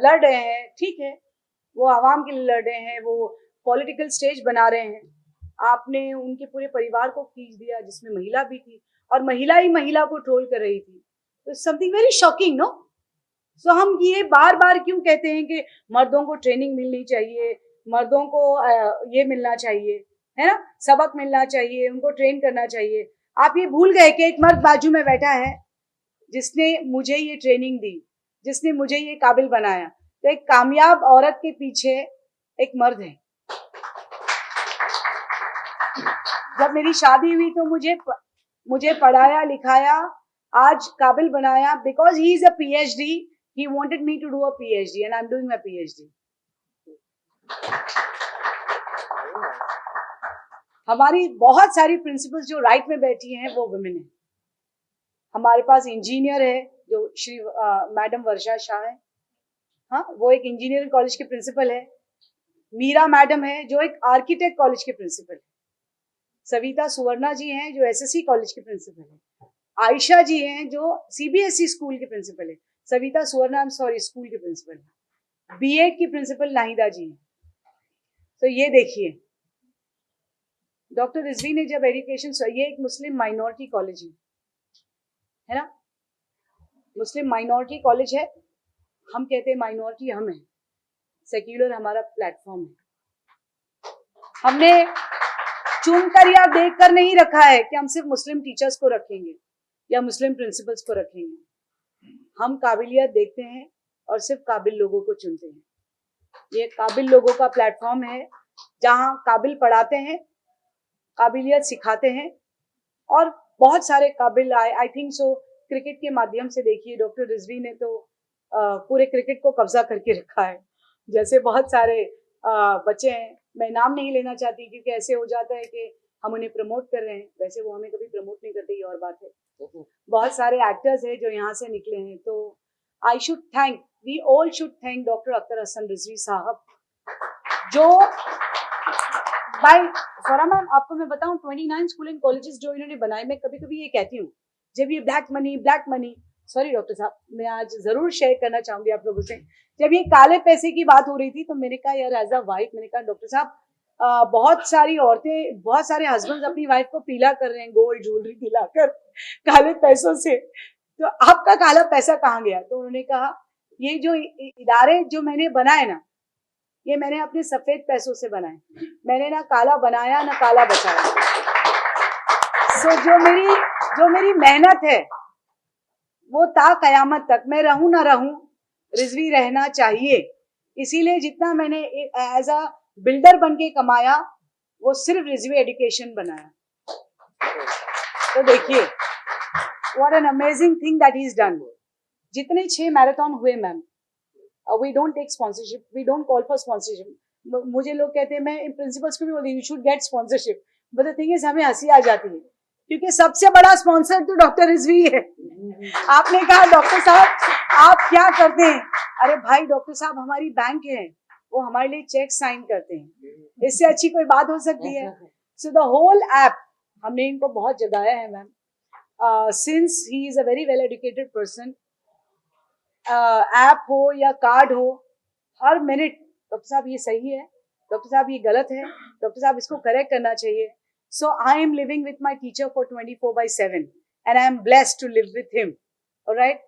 लड़ रहे हैं, ठीक है, वो आवाम के लिए लड़ रहे हैं, वो पॉलिटिकल स्टेज बना रहे हैं, आपने उनके पूरे परिवार को खींच दिया जिसमें महिला भी थी, और महिला ही महिला को ट्रोल कर रही थी। तो समथिंग वेरी शॉकिंग, नो? सो हम ये बार बार क्यों कहते हैं कि मर्दों को ट्रेनिंग मिलनी चाहिए, मर्दों को ये मिलना चाहिए, है ना, सबक मिलना चाहिए, उनको ट्रेन करना चाहिए? आप ये भूल गए कि एक मर्द बाजू में बैठा है जिसने मुझे ये ट्रेनिंग दी, जिसने मुझे ये काबिल बनाया। तो एक कामयाब औरत के पीछे एक मर्द है। जब मेरी शादी हुई तो मुझे पढ़ाया लिखाया, आज काबिल बनाया, because he is a PhD, he wanted me to do a PhD and I'm doing my PhD। हमारी बहुत सारी प्रिंसिपल्स जो राइट में बैठी हैं वो वुमेन है। हमारे पास इंजीनियर है जो श्री मैडम वर्षा शाह है, हाँ, वो एक इंजीनियरिंग कॉलेज के प्रिंसिपल है। मीरा मैडम है जो एक आर्किटेक्ट कॉलेज के प्रिंसिपल है। सविता सुवर्णा जी हैं जो SSC कॉलेज के प्रिंसिपल है। आयशा जी हैं जो CBSE स्कूल के प्रिंसिपल है। सविता सुवर्णा स्कूल के प्रिंसिपल है। B.Ed की प्रिंसिपल नाहिदा जी हैं। तो ये देखिए, डॉक्टर रिजवी ने जब एजुकेशन, ये एक मुस्लिम माइनॉरिटी कॉलेज है ना, मुस्लिम माइनॉरिटी कॉलेज है। हम कहते हैं माइनॉरिटी हम है, सेक्युलर हमारा प्लेटफॉर्म है। हमने चुनकर या देखकर नहीं रखा है कि हम सिर्फ मुस्लिम टीचर्स को रखेंगे या मुस्लिम प्रिंसिपल्स को रखेंगे। हम काबिलियत देखते हैं और सिर्फ काबिल लोगों को चुनते हैं। ये काबिल लोगों का प्लेटफॉर्म है जहां काबिल पढ़ाते हैं, काबिलियत सिखाते हैं, और बहुत सारे काबिल आई थिंक सो क्रिकेट के माध्यम से देखिए, डॉक्टर रिजवी ने तो पूरे क्रिकेट को कब्जा करके रखा है। जैसे बहुत सारे बच्चे हैं, मैं नाम नहीं लेना चाहती क्योंकि ऐसे हो जाता है कि हम उन्हें प्रमोट कर रहे हैं, वैसे वो हमें कभी प्रमोट नहीं करते, ये और बात है। बहुत सारे एक्टर्स हैं जो यहाँ से निकले हैं। तो I should thank, we all should thank doctor Akhtar Hasan Rizvi साहब, जो भाई स्वरा मैम, आपको मैं बताऊं 29 स्कूल एंड कॉलेजेस जो इन्होंने बनाए, मैं कभी कभी ये कहती हूँ जब ये ब्लैक मनी, सॉरी डॉक्टर साहब, मैं आज जरूर शेयर करना चाहूंगी आप लोगों से, जब ये काले पैसे की बात हो रही थी तो मैंने कहा यार एज अ वाइफ, मैंने कहा डॉक्टर साहब बहुत सारी औरतें, बहुत सारे हस्बैंड अपनी वाइफ को पीला कर रहे हैं गोल्ड ज्वेलरी दिलाकर काले पैसों से, तो आपका काला पैसा कहाँ गया? तो उन्होंने कहा ये जो इदारे जो मैंने बनाए ना, ये मैंने अपने सफेद पैसों से बनाए, मैंने ना काला बनाया ना काला बचाया। सो जो मेरी मेहनत है वो ता कयामत तक, मैं रहूं ना रहूं, रिजवी रहना चाहिए। इसीलिए जितना मैंने एज अ बिल्डर बन के कमाया वो सिर्फ रिजवी एजुकेशन बनाया। तो देखिए what an amazing thing that he is done. जितने 6 मैराथन हुए ma'am, we don't take sponsorship, we don't call for sponsorship. मुझे लोग कहते हैं, मैं इन प्रिंसिपल्स को भी बोलती हूँ you should get sponsorship, but the thing is हमें हंसी आ जाती है क्योंकि सबसे बड़ा स्पॉन्सर तो डॉक्टर रिजवी है। आपने कहा डॉक्टर साहब आप क्या करते हैं? अरे भाई डॉक्टर साहब हमारी बैंक है, वो हमारे लिए चेक साइन करते हैं, इससे अच्छी कोई बात हो सकती है? सो द होल ऐप हमने इनको बहुत जगाया है ma'am, since he is a very well educated person. App हो या कार्ड हो, हर मिनट डॉक्टर साहब ये सही है, डॉक्टर साहब ये गलत है, डॉक्टर साहब इसको करेक्ट करना चाहिए। So I am living with my teacher for 24/7 and I am blessed to live with him. Alright,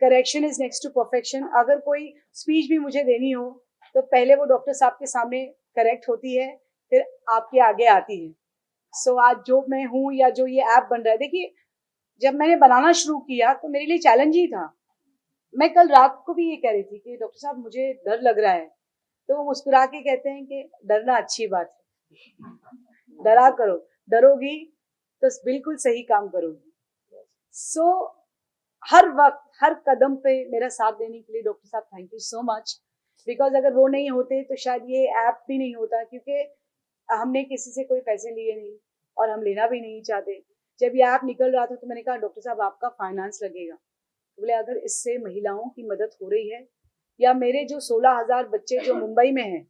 correction is next to perfection. अगर कोई स्पीच भी मुझे देनी हो तो पहले वो डॉक्टर साहब के सामने करेक्ट होती है, फिर आपके आगे आती है। सो आज जो मैं हूँ या जो ये ऐप बन रहा है, देखिए जब मैंने बनाना शुरू किया तो मेरे लिए चैलेंज ही था। मैं कल रात को भी ये कह रही थी कि डॉक्टर साहब मुझे डर लग रहा है, तो वो मुस्कुरा के कहते हैं कि डरना अच्छी बात है, डरा करो, डरोगी तो बिल्कुल सही काम करोगी। सो हर वक्त हर कदम पे मेरा साथ देने के लिए डॉक्टर साहब thank you so much, because अगर वो नहीं होते तो शायद ये ऐप भी नहीं होता, क्योंकि हमने किसी से कोई पैसे लिए नहीं और हम लेना भी नहीं चाहते। जब ये ऐप निकल रहा था तो मैंने कहा डॉक्टर साहब आपका फाइनेंस लगेगा, बोले अगर इससे महिलाओं की मदद हो रही है या मेरे जो 16,000 बच्चे जो मुंबई में हैं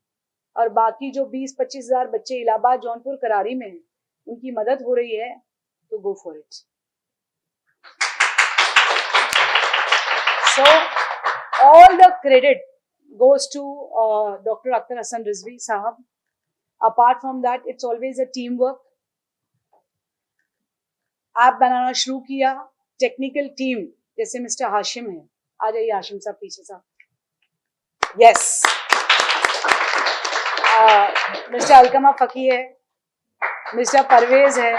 और बाकी जो 20-25 हजार बच्चे इलाहाबाद, जौनपुर, करारी में हैं, उनकी मदद हो रही है तो go for it. So all the credit goes to Dr. Akhtar Hassan Rizvi Sahab. Apart from that, it's always a teamwork. App बनाना शुरू किया, टेक्निकल टीम जैसे मिस्टर हाशिम है, आ जाइए हाशिम साहब पीछे साहब, यस, मिस्टर अलकमा फकी है, मिस्टर परवेज है,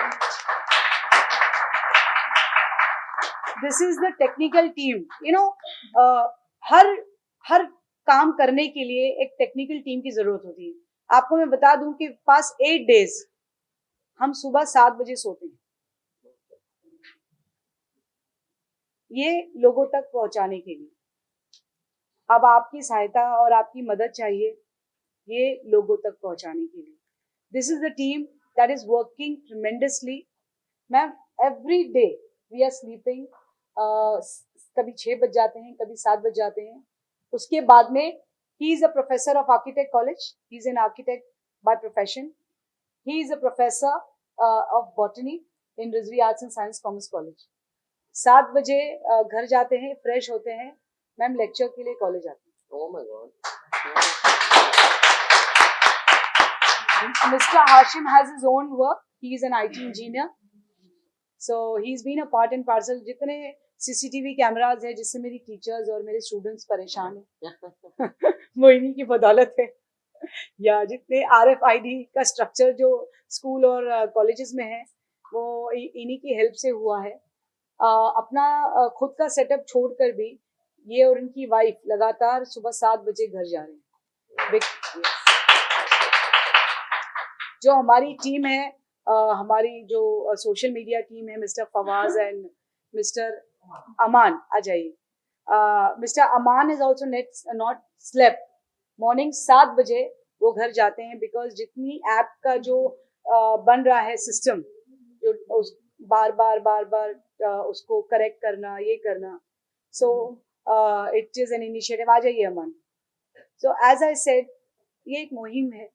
this is the technical team. You know, हर काम करने के लिए एक टेक्निकल टीम की जरूरत होती है। आपको मैं बता दूं कि पास 8 डेज हम सुबह 7 बजे सोते हैं, ये लोगों तक पहुंचाने के लिए। अब आपकी सहायता और आपकी मदद चाहिए ये लोगों तक पहुंचाने के लिए। This is the team that is working tremendously. Ma'am every day we are sleeping, कभी 6 बज जाते हैं, कभी 7 बज जाते हैं। उसके बाद में he is a professor of architect college, he is an architect by profession, he is a professor of botany in Rizvi arts and science commerce college. 7 बजे घर जाते हैं, फ्रेश होते हैं, मैम लेक्चर के लिए कॉलेज आते हैं। Oh my God. Mr. Hashim has his own work. He is an IT engineer. So he's been a part and parcel. जितने CCTV कैमराज है जिससे मेरी टीचर्स और मेरे स्टूडेंट्स परेशान हैं वो इन्हीं की बदौलत है, या जितने RFID का स्ट्रक्चर जो स्कूल और कॉलेजेस में है वो इन्हीं की हेल्प से हुआ है। अपना खुद का सेटअप छोड़कर भी ये और इनकी वाइफ लगातार सुबह 7 बजे घर जा रहे हैं। जो हमारी टीम है, हमारी जो सोशल मीडिया टीम है, मिस्टर फवाज एंड मिस्टर अमान, आ जाइए। Mister Aman is also not slept. Morning 7 बजे वो घर जाते हैं, बिकॉज जितनी ऐप का जो बन रहा है सिस्टम, जो बार बार उसको करेक्ट करना, ये करना, so it is an initiative. आ जाइए Aman. So as I said, ये एक मुहिम है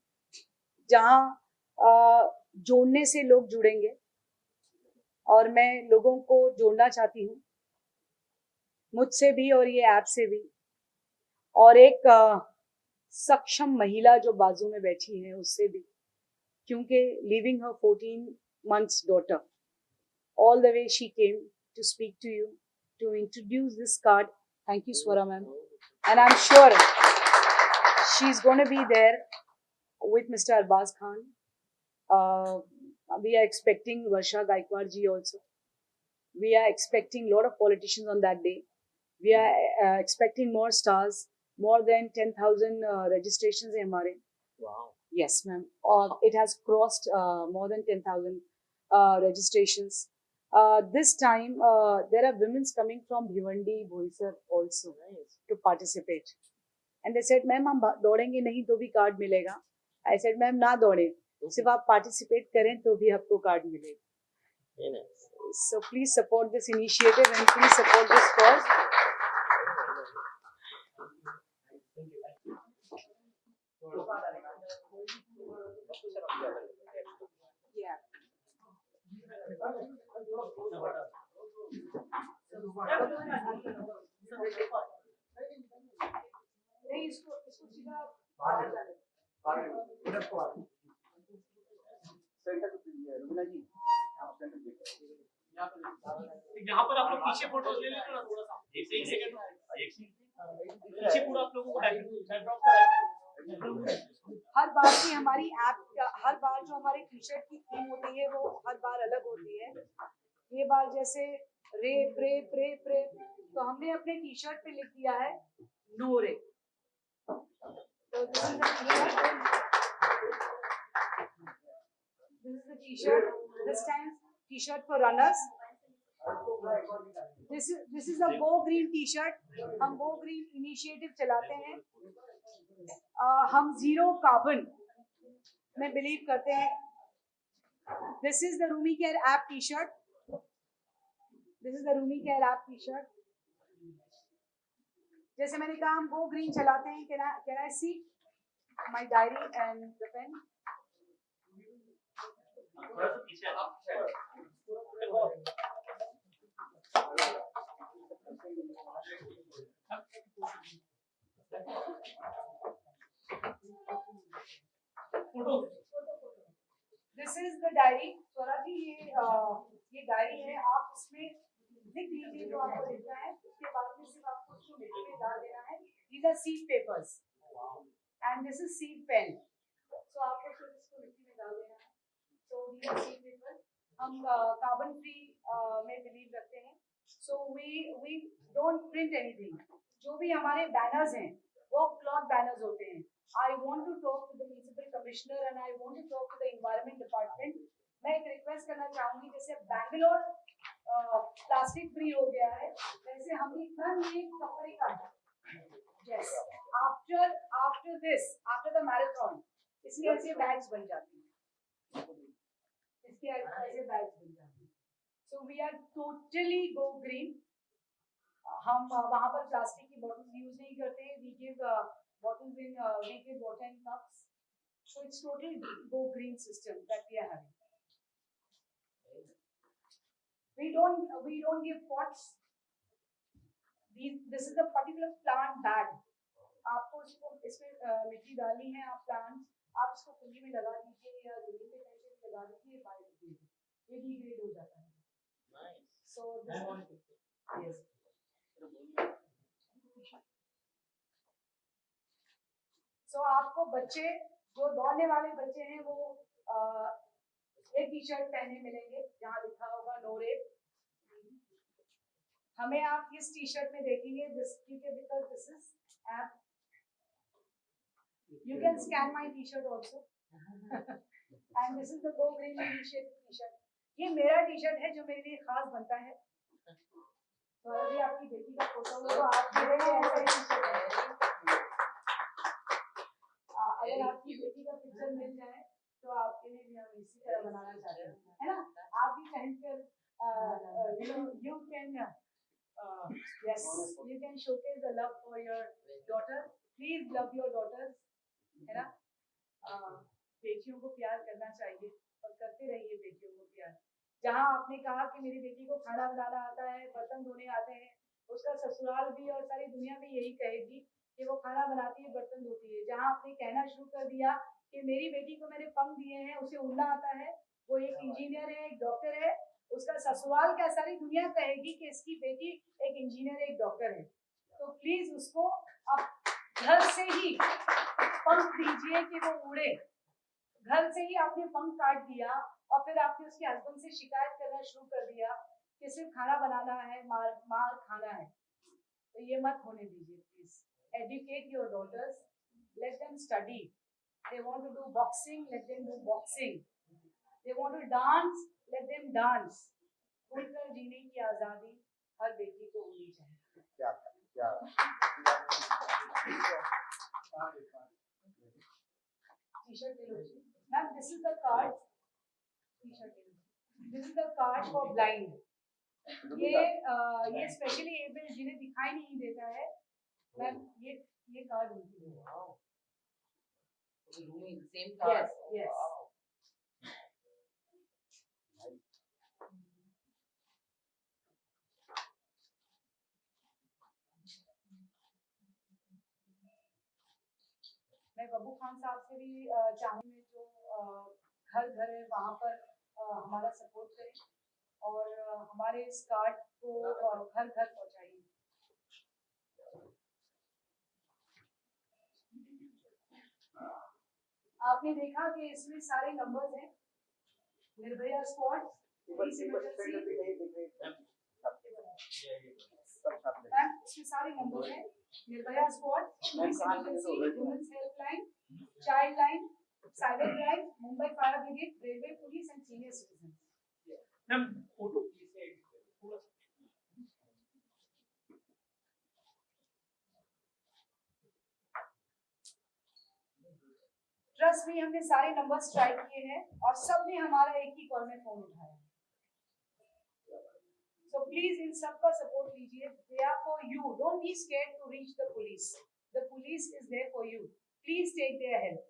जहाँ जोड़ने से लोग जुड़ेंगे, और मैं लोगों को जोड़ना चाहती हूँ, मुझसे भी और ये ऐप से भी, और एक सक्षम महिला जो बाजू में बैठी है उससे भी, क्योंकि leaving her 14 months daughter, all the way she came to speak to you, to introduce this card. Thank you, Swara ma'am. And I'm sure she's going to be there with Mr. Arbaz Khan. We are expecting Varsha Gaikwad ji also. We are expecting a lot of politicians on that day. We are expecting more stars. More than 10,000 registrations hai hamare. Wow. Yes, ma'am. Or it has crossed more than 10,000 registrations. This time, there are women coming from Bhivandi, Boisar also to participate. And they said, ma'am, हम दौड़ेंगे नहीं तो भी card मिलेगा. I said, ma'am, ना दौड़े, सिर्फ आप participate करें तो भी आपको कार्ड मिलेगा. So please support this initiative and please support this cause. Yeah. नहीं इसको सीधा बाहर जाने. यहाँ पर आप लोग पीछे फोटोज ले लेते हो ना, थोड़ा सा एक सेकंड पीछे पूरा आप लोगों को बैकड्रॉप कराएंगे. हर बार की हमारी ऐप, हर बार जो हमारे टी शर्ट की थीम होती है वो हर बार अलग होती है. ये बार जैसे रेप रेप रेप रेप, तो हमने अपने टी शर्ट पे लिख दिया है नो रेप. तो this is the T shirt. This time T shirt for runners. This is the go green tea shirt. हम गो ग्रीन इनिशिएटिव चलाते हैं. हम जीरो कार्बन में बिलीव करते हैं. This is the Rumi care app T shirt. This is the Rumi care app T shirt. जैसे मैंने कहा हम गो ग्रीन चलाते हैं. Can I see my diary and the pen? This is the diary. Swara ji ये डायरी है. आप इसमें लिख लीजिए जो आपको लिखना है. उसके बाद में सिर्फ आपको उसको मिट्टी में डाल देना है. These are seed papers and this is seed pen. So आपको सिर्फ इसको मिट्टी में डाल देना है. So these are seed papers. हम कार्बन फ्री में बिलीव रखते हैं. So we don't print anything. जो भी हमारे बैनर्स हैं वो क्लॉथ बैनर्स होते हैं. I want to talk to the municipal commissioner and I want to talk to the environment department. मैं एक रिक्वेस्ट करना चाहूंगी, जैसे बैंगलोर प्लास्टिक फ्री हो गया है, वैसे हम भी ये कपड़े का yes after this, after the marathon, इसके ऐसे बैग्स बन जाते हैं. इसके ऐसे बैग्स बन जाते हैं. So we are totally go green. हम वहाँ पर प्लास्टिक की बॉटल्स यूज नहीं करते. We give bottles in we give water in cups. So it's totally go green system that we are having. We don't give pots. This is the particular plant bag. आपको इसमें मिट्टी डालनी है. आप plants आप इसको कुंडी में लगा दीजिए या जमीन पे कहीं पे लगा दीजिए. बायोडिग्रेडेबल, ये डिग्रेड हो जाता है. So yes. So आपको बच्चे जो दौड़ने वाले बच्चे हैं वो एक टी शर्ट पहने मिलेंगे जहाँ लिखा होगा नो रेप. हमें आप इस टी शर्ट में देखेंगे because this is app. You can scan my t-shirt also. And this is the Go Green Initiative t-shirt. ये मेरा टी-शर्ट है जो मेरे लिए खास बनता है. तो अभी आपकी बेटी का फोटो हो तो आप मेरे लिए ऐसा ही टी-शर्ट है. अगर आपकी बेटी का पिक्चर मिल जाए तो आपके लिए भी हम इसी तरह बनाना चाहते हैं, है ना? आप भी पहनकर you can yes, you can showcase the love for your daughter. Please love your daughters, है ना? बेटियों को प्यार करना चाहिए और करते रहिए बेटियों को प्यार। जहाँ आपने कहा कि मेरी बेटी को खाना बनाना आता है, बर्तन धोने आते हैं, उसका ससुराल भी और सारी दुनिया भी यही कहेगी कि वो खाना बनाती है, बर्तन धोती है। जहाँ आपने कहना शुरू कर दिया कि मेरी बेटी को मैंने पंख दिए हैं, उसे उड़ना आता है, वो एक इंजीनियर है, एक डॉक्टर है, उसका ससुराल क्या सारी दुनिया कहेगी कि इसकी बेटी एक इंजीनियर है, एक डॉक्टर है। तो प्लीज उसको आप घर से ही पंख दीजिए कि वो उड़े। घर से ही आपने पंख काट दिया और फिर आपने उसके हस्बैंड से शिकायत करना शुरू कर दिया कि सिर्फ खाना बनाना है, मार खाना है। तो ये मत होने दीजिए please. Educate your daughters, let them study. They want to do boxing, let them do boxing. They want to dance, let them dance. खुलकर जीने की आजादी हर बेटी को होनी चाहिए। T-shirt ले लो जी। Ma'am, this is the card. T-shirt ले लो। This is the card for blind. ये स्पेशली एबल जिन्हें दिखाई नहीं देता है, मैम ये कार्ड उनकी है। Same card. Yes, yes. मैं बब्बू खान साहब से भी चाहूँगी जो घर घर है वहाँ पर हमारा सपोर्ट करें और हमारे इस कार्ड को घर घर पहुँचाइए। आपने देखा कि इसमें सारे नंबर्स हैं। निर्भया स्क्वाड, मैम इसमें सारे नंबर हैं। Nirbhaya squad, women's helpline, child line, cyber crime, Mumbai fire brigade, railway police and senior citizen. Ma'am photo please थोड़ा ट्रस्ट में हमने सारे नंबर्स ट्राई किए हैं और सब ने हमारा एक ही कॉल में फोन उठाया। So please इन सबका सपोर्ट लीजिए। They are for you. Don't be scared to reach the police. The police is there for you. Please take their help.